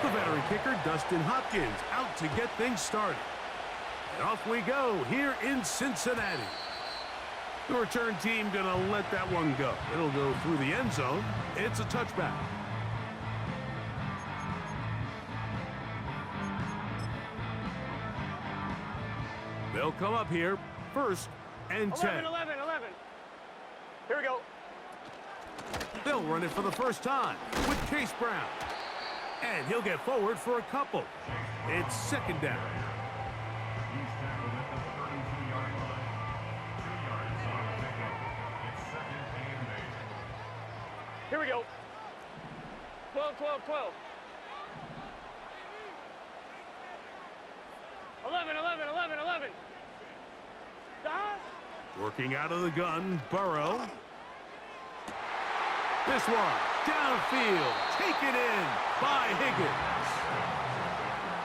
The veteran kicker, Dustin Hopkins, out to get things started. And off we go here in Cincinnati. The return team going to let that one go. It'll go through the end zone. It's a touchback. They'll come up here, 1st and 10. 11. Here we go. They'll run it for the first time with Chase Brown. And he'll get forward for a couple. It's 2nd down. Here we go. 12. 11. Working out of the gun, Burrow. This one, downfield, taken in by Higgins.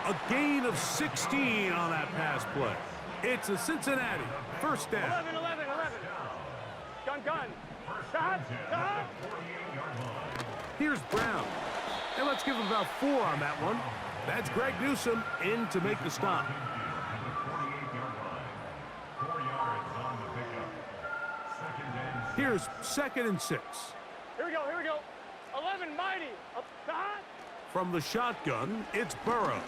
A gain of 16 on that pass play. It's a Cincinnati 1st down. 11. Gun. Stop. Here's Brown. And let's give him about 4 on that one. That's Greg Newsome in to make the stop. Here's 2nd and 6. Here we go. 11 mighty. Up top. From the shotgun, it's Burrow.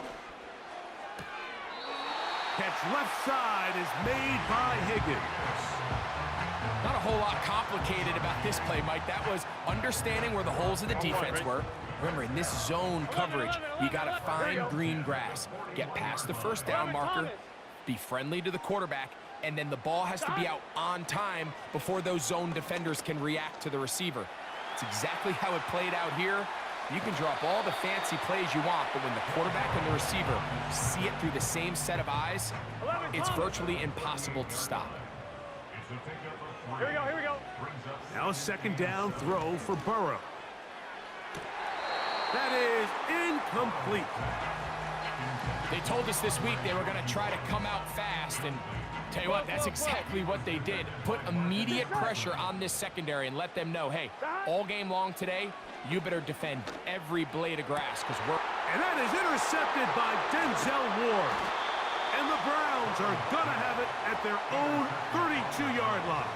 Catch left side is made by Higgins. Not a whole lot complicated about this play, Mike. That was understanding where the holes of the defense were. Remember, in this zone coverage, you got to find green grass. Get past the 1st down marker, be friendly to the quarterback, and then the ball has to be out on time before those zone defenders can react to the receiver. It's exactly how it played out here. You can drop all the fancy plays you want, but when the quarterback and the receiver see it through the same set of eyes, it's virtually impossible to stop. Here we go. Now a 2nd down throw for Burrow. That is incomplete. They told us this week they were going to try to come out fast, and tell you what, that's exactly what they did. Put immediate pressure on this secondary and let them know, hey, all game long today, you better defend every blade of grass because we're... And that is intercepted by Denzel Ward. And the Browns are going to have it at their own 32-yard line.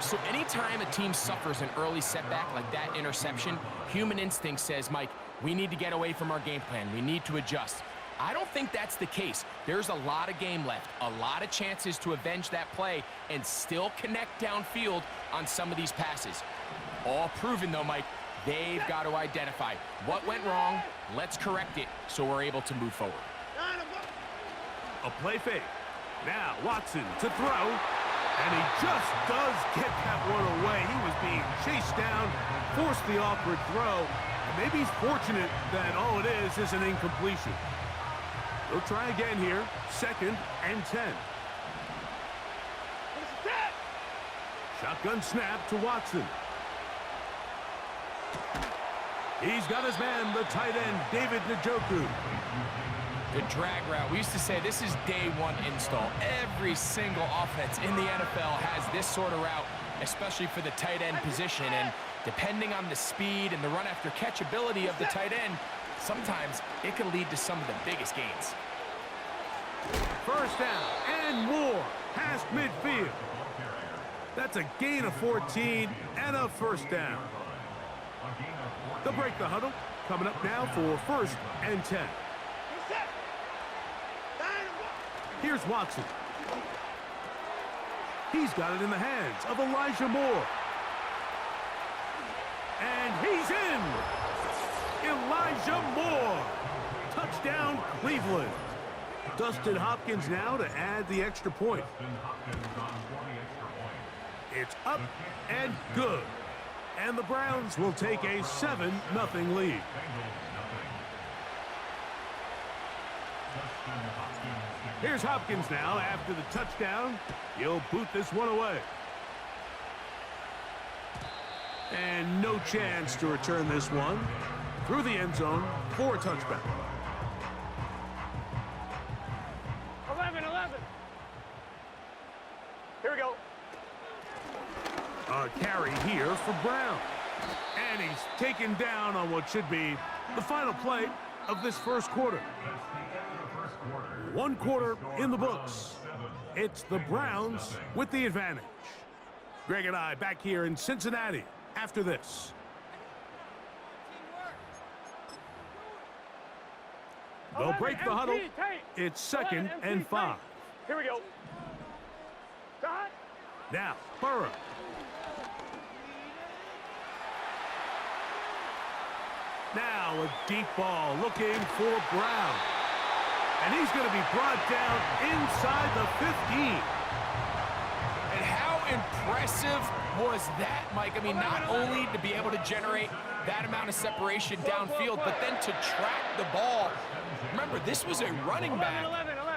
So anytime a team suffers an early setback like that interception, human instinct says, Mike, we need to get away from our game plan. We need to adjust. I don't think that's the case. There's a lot of game left, a lot of chances to avenge that play and still connect downfield on some of these passes. All proven, though, Mike, they've got to identify what went wrong, let's correct it so we're able to move forward. A play fake. Now Watson to throw. And he just does get that one away. He was being chased down, forced the awkward throw. And maybe he's fortunate that all it is an incompletion. They'll try again here. 2nd and 10. Shotgun snap to Watson. He's got his man, the tight end, David Njoku. The drag route. We used to say this is day 1 install. Every single offense in the NFL has this sort of route, especially for the tight end position. And depending on the speed and the run after catch ability of the tight end, sometimes it can lead to some of the biggest gains. 1st down and more past midfield. That's a gain of 14 and a 1st down. They'll break the huddle. Coming up now for 1st and 10. Here's Watson. He's got it in the hands of Elijah Moore. And he's in. Elijah Moore. Touchdown, Cleveland. Dustin Hopkins now to add the extra point. It's up and good. And the Browns will take a 7-0 lead. Here's Hopkins now after the touchdown. He'll boot this one away. And no chance to return this one through the end zone for a touchback. 11. Here we go. A carry here for Brown. And he's taken down on what should be The final play of this first quarter. One quarter in the books. It's the Browns with the advantage. Greg and I back here in Cincinnati after this. They'll break the huddle. It's 2nd and 5. Here we go. Start. Now, Burrow. Now a deep ball looking for Brown. And he's going to be brought down inside the 15. And how impressive was that, Mike? I mean, not only to be able to generate that amount of separation downfield, but then to track the ball. Remember, this was a running back,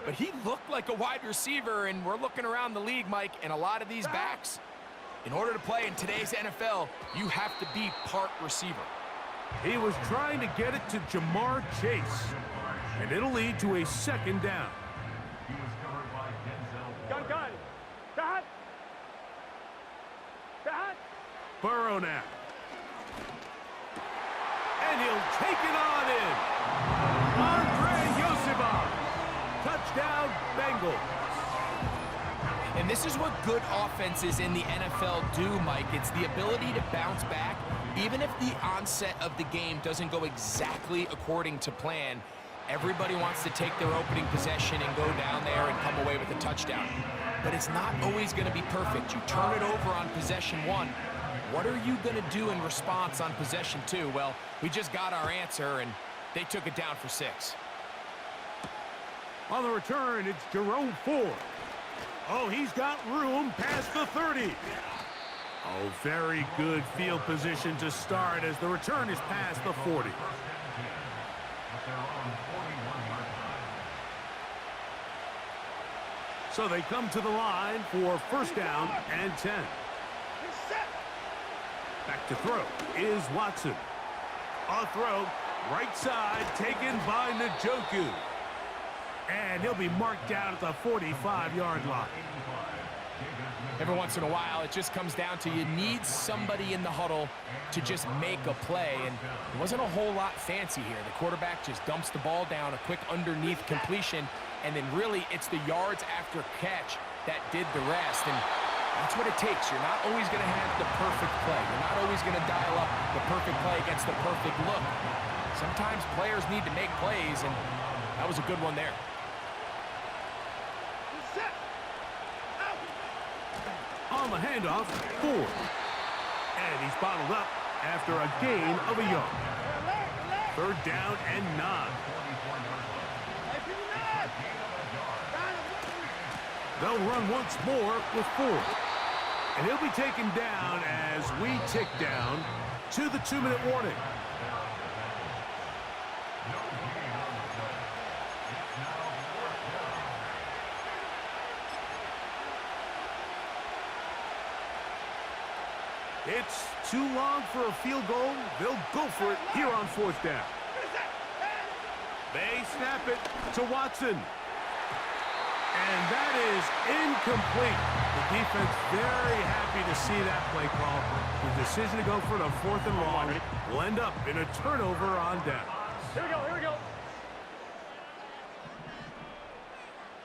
but he looked like a wide receiver, and we're looking around the league, Mike, and a lot of these backs, in order to play in today's NFL, you have to be part receiver. He was trying to get it to Jamar Chase, and it'll lead to a 2nd down. Gun. Start. Start. Burrow now. And he'll take it on in. Andre Yosibov. Touchdown, Bengals. And this is what good offenses in the NFL do, Mike. It's the ability to bounce back, even if the onset of the game doesn't go exactly according to plan. Everybody wants to take their opening possession and go down there and come away with a touchdown. But it's not always going to be perfect. You turn it over on possession 1. What are you going to do in response on possession 2? Well, we just got our answer, and they took it down for 6. On the return, it's Jerome Ford. Oh, he's got room past the 30. Oh, very good field position to start as the return is past the 40. So they come to the line for 1st down and 10. Back to throw is Watson. A throw, right side, taken by Njoku. And he'll be marked down at the 45-yard line. Every once in a while, it just comes down to you need somebody in the huddle to just make a play, and it wasn't a whole lot fancy here. The quarterback just dumps the ball down, a quick underneath completion, and then really it's the yards after catch that did the rest, and that's what it takes. You're not always going to have the perfect play. You're not always going to dial up the perfect play against the perfect look. Sometimes players need to make plays, and that was a good one there. On the handoff, Ford. And he's bottled up after a gain of a yard. 3rd down and 9. They'll run once more with Ford. And he'll be taken down as we tick down to the 2-minute warning. It's too long for a field goal. They'll go for it here on 4th down. They snap it to Watson. And that is incomplete. The defense very happy to see that play call. The decision to go for the 4th and long will end up in a turnover on down. Here we go.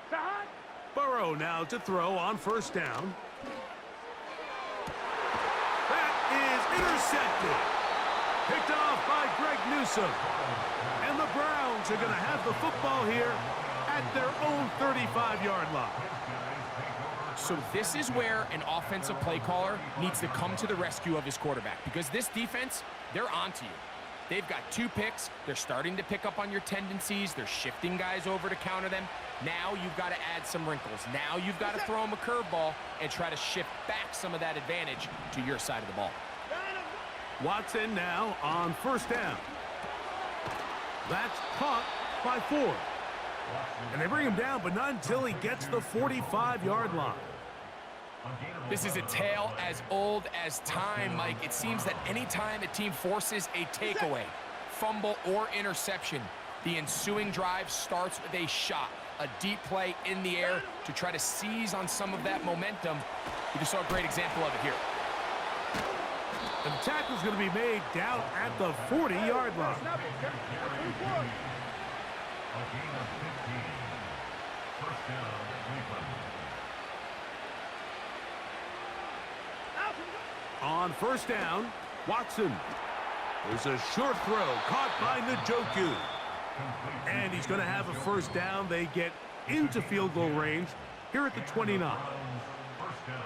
Start. Burrow now to throw on 1st down. Intercepted. Picked off by Greg Newsome. And the Browns are going to have the football here at their own 35-yard line. So this is where an offensive play caller needs to come to the rescue of his quarterback, because this defense, they're onto you. They've got 2 picks. They're starting to pick up on your tendencies. They're shifting guys over to counter them. Now you've got to add some wrinkles. Now you've got to throw them a curveball and try to shift back some of that advantage to your side of the ball. Watson now on 1st down. That's caught by Ford. And they bring him down, but not until he gets the 45-yard line. This is a tale as old as time, Mike. It seems that anytime a team forces a takeaway, fumble, or interception, the ensuing drive starts with a shot, a deep play in the air to try to seize on some of that momentum. We just saw a great example of it here. And the tackle's going to be made down at the 40-yard line. A gain of 15. First down, Cleveland. On first down, Watson. There's a short throw caught by Njoku. And he's going to have a first down. They get into field goal range here at the 29. First down.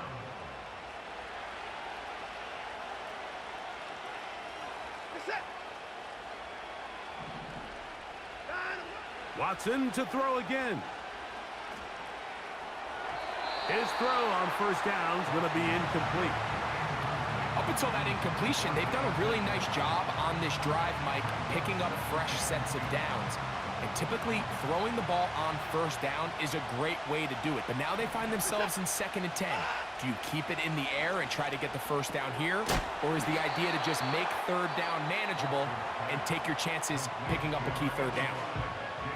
Watson to throw again. His throw on first down is going to be incomplete. Up until that incompletion, they've done a really nice job on this drive, Mike, picking up fresh sets of downs. And typically, throwing the ball on first down is a great way to do it. But now they find themselves in 2nd and 10. Do you keep it in the air and try to get the first down here? Or is the idea to just make third down manageable and take your chances picking up a key third down?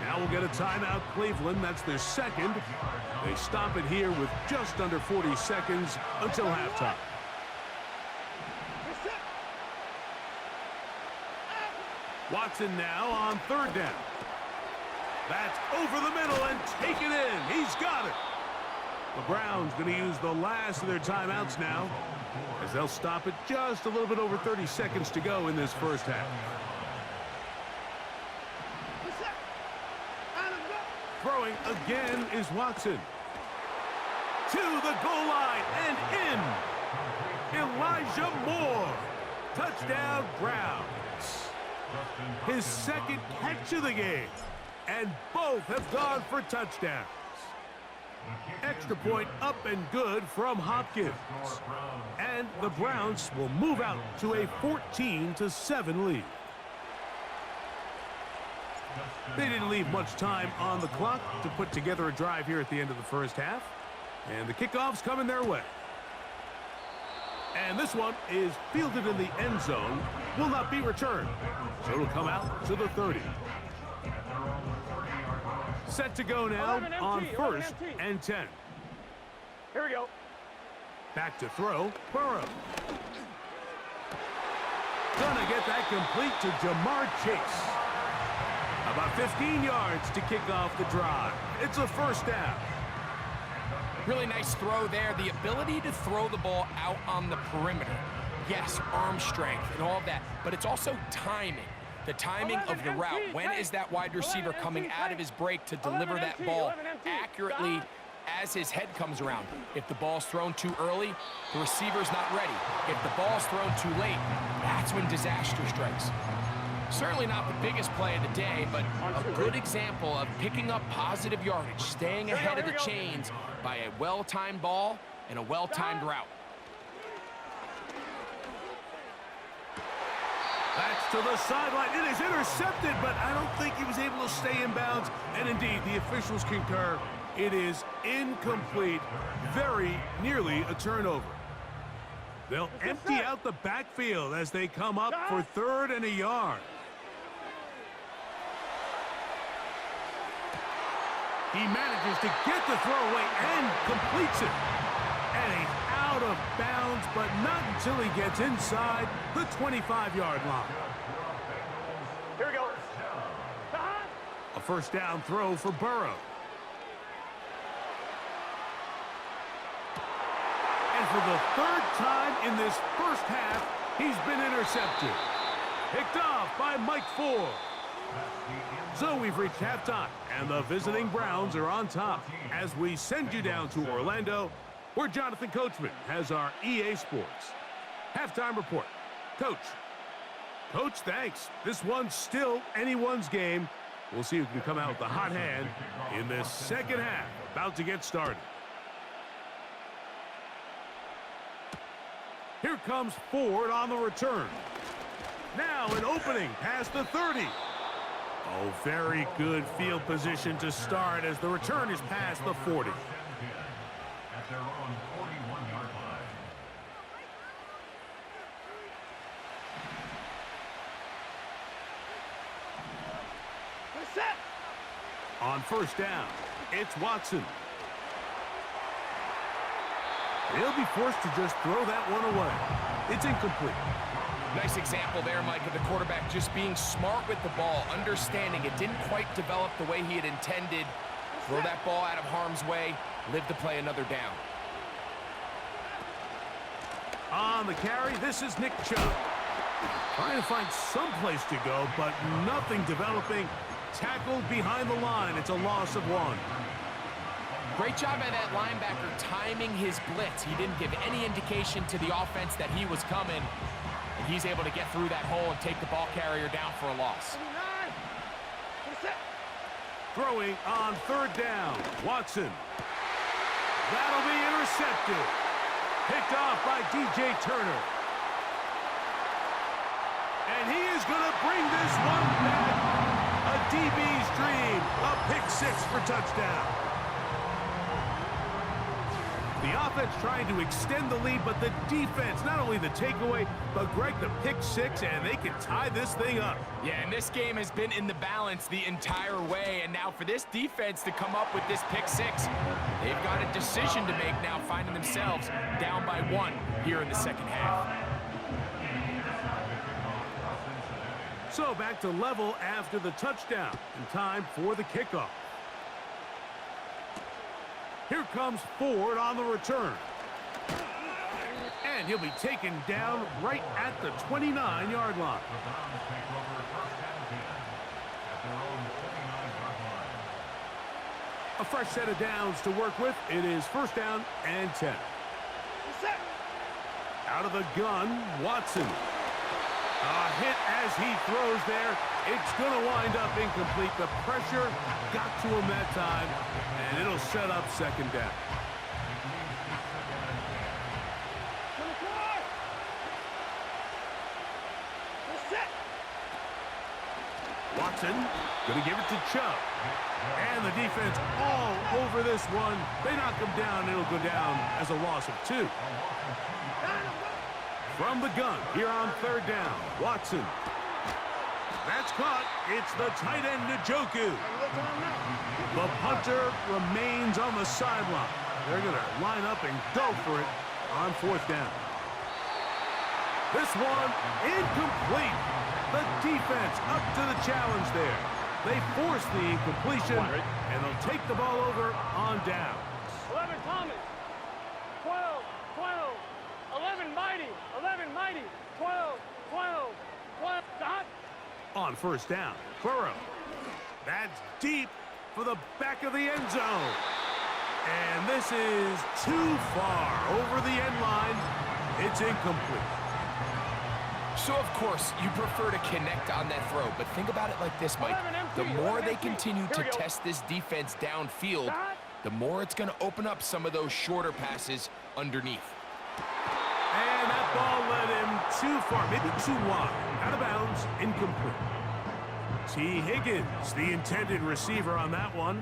Now we'll get a timeout, Cleveland. That's their second. They stop it here with just under 40 seconds until halftime. Watson now on third down. That's over the middle and take it in. He's got it. The Browns going to use the last of their timeouts now, as they'll stop it just a little bit over 30 seconds to go in this first half. Throwing again is Watson. To the goal line and in. Elijah Moore. Touchdown, Browns. His second catch of the game. And both have gone for touchdowns. Extra point up and good from Hopkins. And the Browns will move out to a 14-7 lead. They didn't leave much time on the clock to put together a drive here at the end of the first half. And the kickoff's coming their way. And this one is fielded in the end zone, will not be returned. So it'll come out to the 30. Set to go now on 1st and 10. Here we go. Back to throw, Burrow. Gonna get that complete to Jamar Chase. About 15 yards to kick off the drive. It's a first down. Really nice throw there. The ability to throw the ball out on the perimeter. Yes, arm strength and all of that, but it's also timing. The timing of the route. When is that wide receiver coming out of his break to deliver that ball accurately as his head comes around? If the ball's thrown too early, the receiver's not ready. If the ball's thrown too late, that's when disaster strikes. Certainly not the biggest play of the day, but a good example of picking up positive yardage, staying ahead of the chains by a well-timed ball and a well-timed route. That's to the sideline. It is intercepted, but I don't think he was able to stay in bounds. And indeed, the officials concur. It is incomplete. Very nearly a turnover. They'll empty out the backfield as they come up for 3rd and a yard. He manages to get the throw away and completes it. And he's out of bounds, but not until he gets inside the 25-yard line. Here we go. A first down throw for Burrow. And for the 3rd time in this first half, he's been intercepted. Picked off by Mike Ford. So we've reached halftime, and the visiting Browns are on top as we send you down to Orlando, where Jonathan Coachman has our EA Sports halftime report. Coach, thanks. This one's still anyone's game. We'll see who can come out with the hot hand in this second half, about to get started. Here comes Ford on the return. Now an opening past the 30. Oh, very good field position to start as the return is past the 40. At their own 41-yard line. Set. On first down, it's Watson. He'll be forced to just throw that one away. It's incomplete. Nice example there, Mike, of the quarterback just being smart with the ball, understanding it didn't quite develop the way he had intended. Throw that ball out of harm's way, live to play another down. On the carry, this is Nick Chubb. Trying to find some place to go, but nothing developing. Tackled behind the line. It's a loss of 1. Great job by that linebacker timing his blitz. He didn't give any indication to the offense that he was coming, and he's able to get through that hole and take the ball carrier down for a loss. Throwing on 3rd down. Watson. That'll be intercepted. Picked off by DJ Turner. And he is going to bring this one back. A DB's dream. A pick 6 for touchdown. The offense trying to extend the lead, but the defense, not only the takeaway, but Greg, the pick 6, and they can tie this thing up. Yeah, and this game has been in the balance the entire way, and now for this defense to come up with this pick 6, they've got a decision to make now, finding themselves down by 1 here in the second half. So back to level after the touchdown, and time for the kickoff. Here comes Ford on the return. And he'll be taken down right at the 29-yard line. The Browns take over 1st and 10 at their own 29-yard line. A fresh set of downs to work with. It is 1st down and 10. Out of the gun, Watson. A hit as he throws there. It's going to wind up incomplete. The pressure got to him that time, and it'll set up 2nd down. Watson going to give it to Chubb. And the defense all over this one. They knock him down. It'll go down as a loss of 2. From the gun, here on 3rd down, Watson. That's caught. It's the tight end, Njoku. The punter remains on the sideline. They're going to line up and go for it on 4th down. This one, incomplete. The defense up to the challenge there. They force the incompletion, and they'll take the ball over on down. 11 Thomas. 12, 12. 11 Mighty. 11 Mighty. 12, 12. 12. Dot. On 1st down, Burrow. That's deep for the back of the end zone. And this is too far over the end line. It's incomplete. So, of course, you prefer to connect on that throw, but think about it like this, Mike. The more they continue to test this defense downfield, the more it's going to open up some of those shorter passes underneath. And that ball led him too far, maybe too wide. Out of bounds, incomplete. T. Higgins, the intended receiver on that one.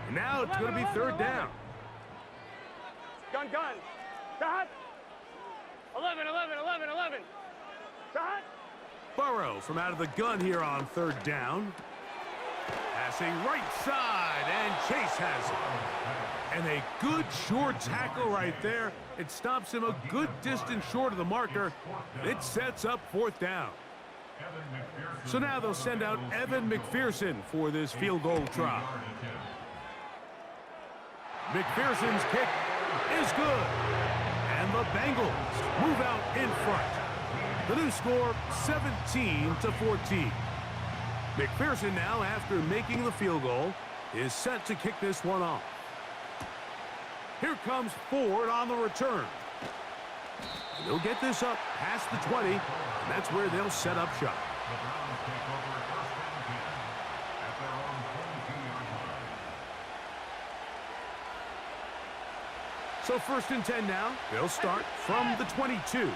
And now it's going to be 3rd down. Gun. Dot. 11, 11, 11, 11. Dot. Burrow from out of the gun here on 3rd down. Passing right side, and Chase has it. And a good short tackle right there. It stops him a good distance short of the marker. It sets up 4th down. So now they'll send out Evan McPherson for this field goal try. McPherson's kick is good. And the Bengals move out in front. The new score, 17-14. McPherson now, after making the field goal, is set to kick this one off. Here comes Ford on the return. And they'll get this up past the 20, and that's where they'll set up shop. The Browns take over 1st and 10 at their own 22-yard line. So 1st and 10 now. They'll start from the 22.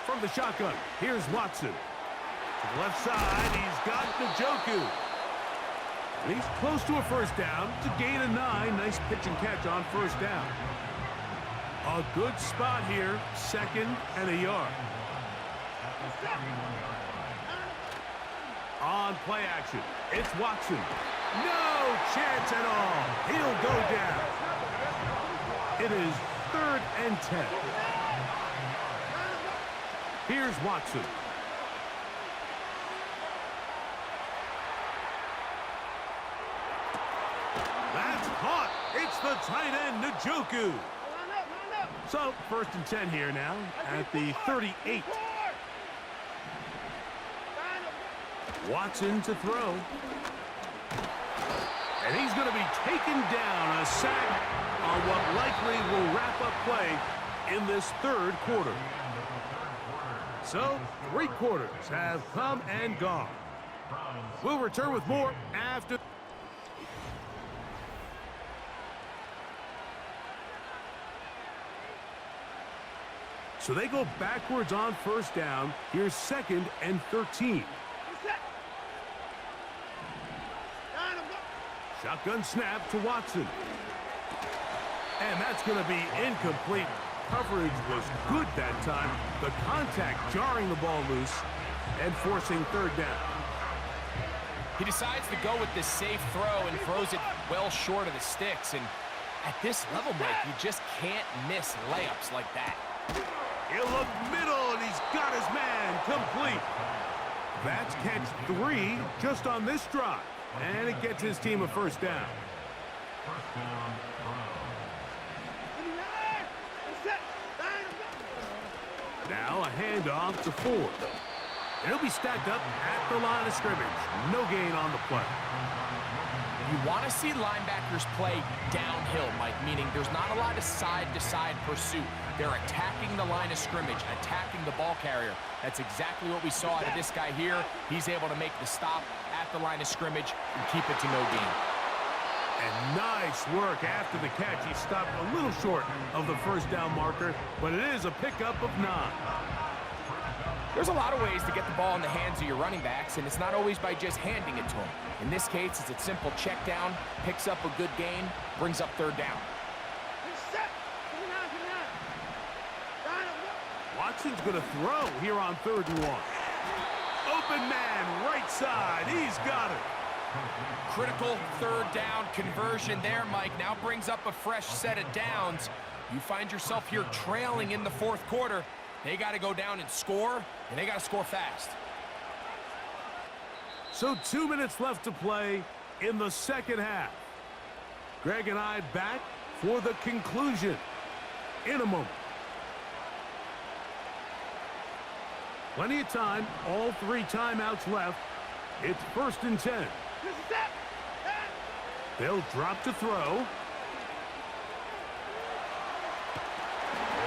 From the shotgun, here's Watson. To the left side, he's got Njoku. And he's close to a 1st down to gain a 9. Nice pitch and catch on 1st down. A good spot here, 2nd and a yard. On play action, it's Watson. No chance at all. He'll go down. It is 3rd and 10. Here's Watson. That's caught. It's the tight end, Njoku. So, 1st and 10 here now at the 38. Watson to throw. And he's going to be taken down. A sack on what likely will wrap up play in this 3rd quarter. So, 3 quarters have come and gone. We'll return with more after. So they go backwards on 1st down. Here's 2nd and 13. Shotgun snap to Watson. And that's going to be incomplete. Coverage was good that time. The contact jarring the ball loose and forcing 3rd down. He decides to go with this safe throw and throws it well short of the sticks. And at this level, Mike, you just can't miss layups like that. He'll look middle, and he's got his man complete. That's catch 3 just on this drive. And it gets his team a 1st down. Now a handoff to Ford. And he'll be stacked up at the line of scrimmage. No gain on the play. You want to see linebackers play downhill, Mike, meaning there's not a lot of side-to-side pursuit. They're attacking the line of scrimmage, attacking the ball carrier. That's exactly what we saw out of this guy here. He's able to make the stop at the line of scrimmage and keep it to no gain. And nice work after the catch. He stopped a little short of the 1st down marker, but it is a pickup of 9. There's a lot of ways to get the ball in the hands of your running backs, and it's not always by just handing it to them. In this case, it's a simple check down, picks up a good gain, brings up 3rd down. Watson's going to throw here on 3rd and 1. Open man, right side. He's got it. Critical 3rd down conversion there, Mike. Now brings up a fresh set of downs. You find yourself here trailing in the 4th quarter. They got to go down and score, and they got to score fast. So 2 minutes left to play in the 2nd half. Greg and I back for the conclusion in a moment. Plenty of time, all 3 timeouts left. It's 1st and 10. They'll drop to throw.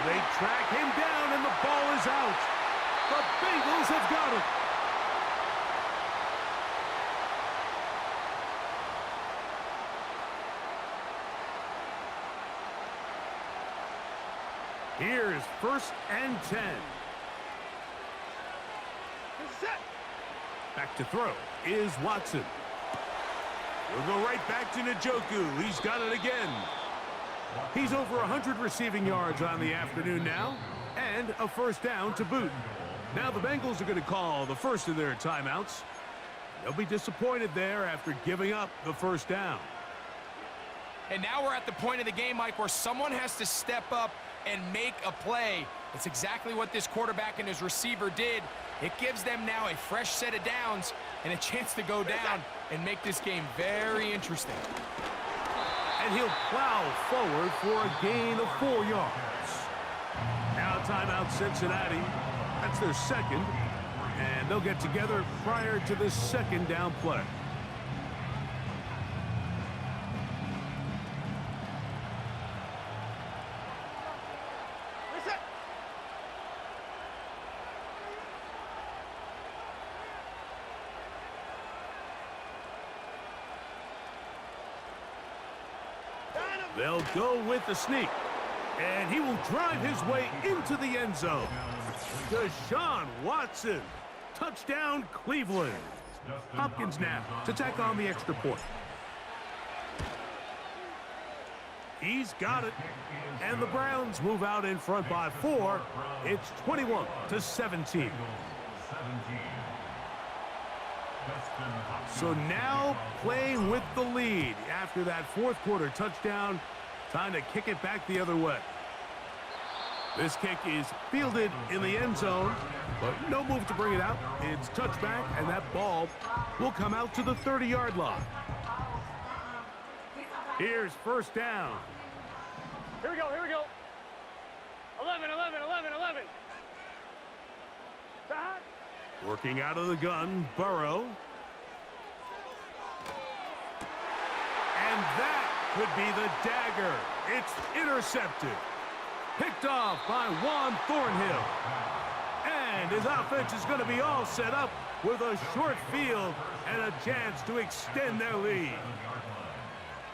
They track him down, and the ball is out. The Bengals have got it. Here's 1st and 10. Back to throw is Watson. We'll go right back to Njoku. He's got it again. He's over 100 receiving yards on the afternoon now, and a 1st down to boot. Now the Bengals are going to call the first of their timeouts. They'll be disappointed there after giving up the 1st down. And now we're at the point of the game, Mike, where someone has to step up and make a play. That's exactly what this quarterback and his receiver did. It gives them now a fresh set of downs and a chance to go down and make this game very interesting. And he'll plow forward for a gain of 4 yards. Now timeout Cincinnati. That's their 2nd. And they'll get together prior to the 2nd down play. They'll go with the sneak. And he will drive his way into the end zone. Deshaun Watson. Touchdown, Cleveland. Hopkins now to tack on the extra point. He's got it. And the Browns move out in front by 4. It's 21-17. So now playing with the lead after that 4th quarter touchdown Time to kick it back the other way. This kick is fielded in the end zone, but no move to bring it out. It's touchback, and that ball will come out to the 30-yard line. Here's first down. Here we go, here we go. 11, 11, 11, 11. Back. Working out of the gun, Burrow. And that could be the dagger. It's intercepted. Picked off by Juan Thornhill. And his offense is going to be all set up with a short field and a chance to extend their lead.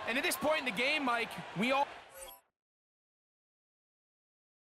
And at this point in the game, Mike, we all...